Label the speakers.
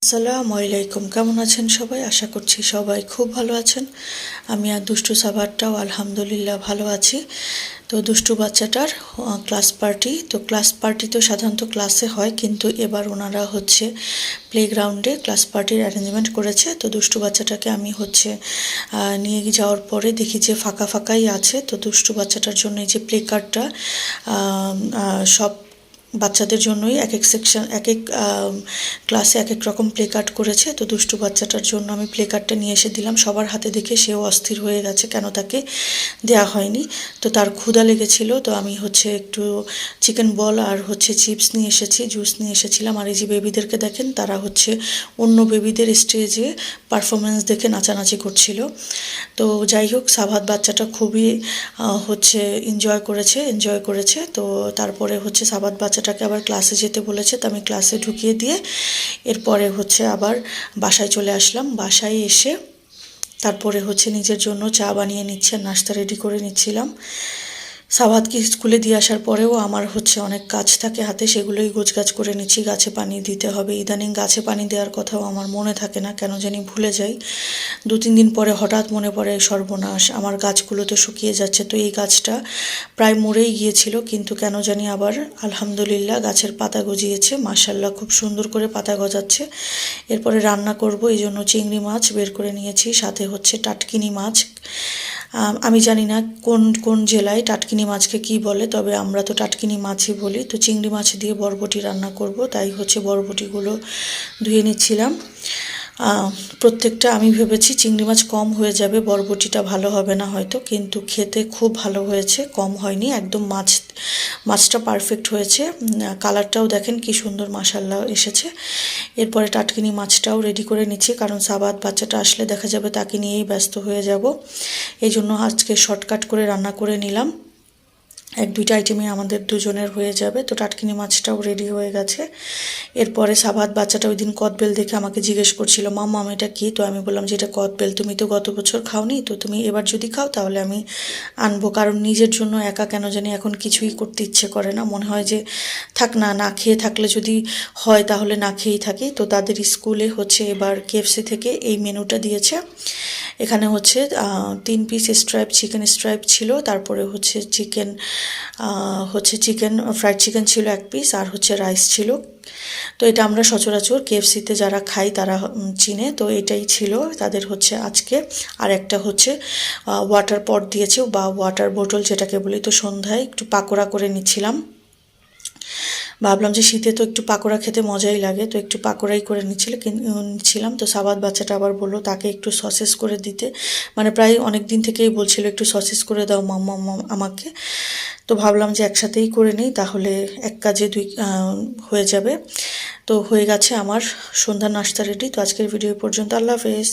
Speaker 1: আসসালামু আলাইকুম, কেমন আছেন সবাই? আশা করছি সবাই খুব ভালো আছেন। আমি আর দুষ্টু সাভারটাও আলহামদুলিল্লাহ ভালো আছি। তো দুষ্টু বাচ্চাটার ক্লাস পার্টি তো সাধারণত ক্লাসে হয়, কিন্তু এবার ওনারা হচ্ছে প্লেগ্রাউন্ডে ক্লাস পার্টির অ্যারেঞ্জমেন্ট করেছে। তো দুষ্টু বাচ্চাটাকে আমি নিয়ে যাওয়ার পরে দেখি যে ফাঁকা ফাঁকাই আছে। তো দুষ্টু বাচ্চাটার জন্য এই যে প্লে কার্ডটা সব বাচ্চাদের জন্যই এক এক সেকশন এক এক ক্লাসে এক এক রকম প্লে কার্ড করেছে। তো দুষ্টু বাচ্চাটার জন্য আমি প্লে কার্ডটা নিয়ে এসে দিলাম। সবার হাতে দেখে সেও অস্থির হয়ে গেছে কেন তাকে দেয়া হয়নি। তো তার ক্ষুধা লেগেছিল, তো আমি একটু চিকেন বল আর চিপস নিয়ে এসেছি, জুস নিয়ে এসেছিলাম। আর এই যে বেবিদেরকে দেখেন, তারা অন্য বেবিদের স্টেজে পারফরমেন্স দেখে নাচানাচি করছিল। তো যাই হোক, সাভাদ বাচ্চাটা খুবই এনজয় করেছে। তো তারপরে সাভাদ বাচ্চাটাকে আবার ক্লাসে যেতে বলেছে, তো আমি ক্লাসে ঢুকিয়ে দিয়ে এরপরে আবার বাসায় চলে আসলাম। বাসায় এসে তারপরে নিজের জন্য চা বানিয়ে নিচ্ছে, নাস্তা রেডি করে নিচ্ছিলাম। সাভাদকে স্কুলে দিয়ে আসার পরেও আমার অনেক কাজ থাকে হাতে, সেগুলোই গোছগাছ করে নিচ্ছি। গাছে পানি দিতে হবে, ইদানিং গাছে পানি দেওয়ার কথাও আমার মনে থাকে না, কেন জানি ভুলে যাই। 2-3 দিন পরে হঠাৎ মনে পড়ে, সর্বনাশ, আমার গাছগুলো তো শুকিয়ে যাচ্ছে। তো এই গাছটা প্রায় মরেই গিয়েছিল, কিন্তু কেন জানি আবার আলহামদুলিল্লাহ গাছের পাতা গজিয়েছে, মাশাআল্লাহ খুব সুন্দর করে পাতা গজাচ্ছে। এরপরে রান্না করব, এই জন্য চিংড়ি মাছ বের করে নিয়েছি, সাথে টাটকিনি মাছ। আমি জানি না কোন কোন জেলায় টাটকিনি মাছকে কি বলে, তবে আমরা তো টাটকিনি মাছই বলি। তো চিংড়ি মাছ দিয়ে বরবটি রান্না করব, তাই বরবটিগুলো ধুয়ে নিচ্ছিলাম। প্রত্যেকটা আমি ভেবেছি চিংড়ি মাছ কম হয়ে যাবে, বরবটিটা ভালো হবে না হয়তো, কিন্তু খেতে খুব ভালো হয়েছে, কম হয়নি, একদম মাছটা পারফেক্ট হয়েছে। কালারটাও দেখেন কি সুন্দর মাশাআল্লাহ এসেছে। এরপরে টাটকিনি মাছটাও রেডি করে নিচ্ছি, কারণ সাবাদ বাচ্চাটা আসলে দেখা যাবে তাকে নিয়েই ব্যস্ত হয়ে যাব। এই জন্য আজকে শর্টকাট করে রান্না করে নিলাম, 1-2টা আইটেমই আমাদের দুজনের হয়ে যাবে। তো টাটকিনি মাছটাও রেডি হয়ে গেছে। এরপরে সাবাদ বাচ্চাটা ওই দিন কদবেল দেখে আমাকে জিজ্ঞেস করছিল, মাম্মা এটা কি? তো আমি বললাম যে এটা কদবেল, তুমি তো গত বছর খাওনি, তো তুমি এবার যদি খাও তাহলে আমি আনবো। কারণ নিজের জন্য একা কেন জানি এখন কিছুই করতে ইচ্ছে করে না, মনে হয় যে থাক না, না খেয়ে থাকলে যদি হয় তাহলে না খেয়েই থাকি। তো তাদের স্কুলে এবার কেএফসি থেকে এই মেনুটা দিয়েছে। এখানে 3 পিস চিকেন স্ট্রাইপ ছিল, তারপরে চিকেন ফ্রাইড চিকেন ছিল 1 পিস, আর রাইস ছিল। তো এটা আমরা সচরাচর কেএফসিতে যারা খাই তারা চিনে, তো এটাই ছিল তাদের আজকে। আর একটা ওয়াটার পট দিয়েছে, বা ওয়াটার বোতল যেটাকে বলি। তো সন্ধ্যায় একটু পাকোড়া করে ভাবলাম যে শীতে তো একটু পাকোড়া খেতে মজাই লাগে, তো একটু পাকোড়াই করে নিচ্ছিলাম। তো সাবাদ বাচ্চাটা আবার বললো তাকে একটু সসেস করে দিতে, মানে প্রায় অনেক দিন থেকেই বলছিল একটু সসেস করে দাও মাম্মা আমাকে। তো ভাবলাম যে একসাথেই করে নিই, তাহলে এক কাজে দুই হয়ে যাবে। তো হয়ে গেছে আমার সন্ধ্যার নাস্তা রেডি। তো আজকের ভিডিও পর্যন্ত, আল্লাহ হাফেজ।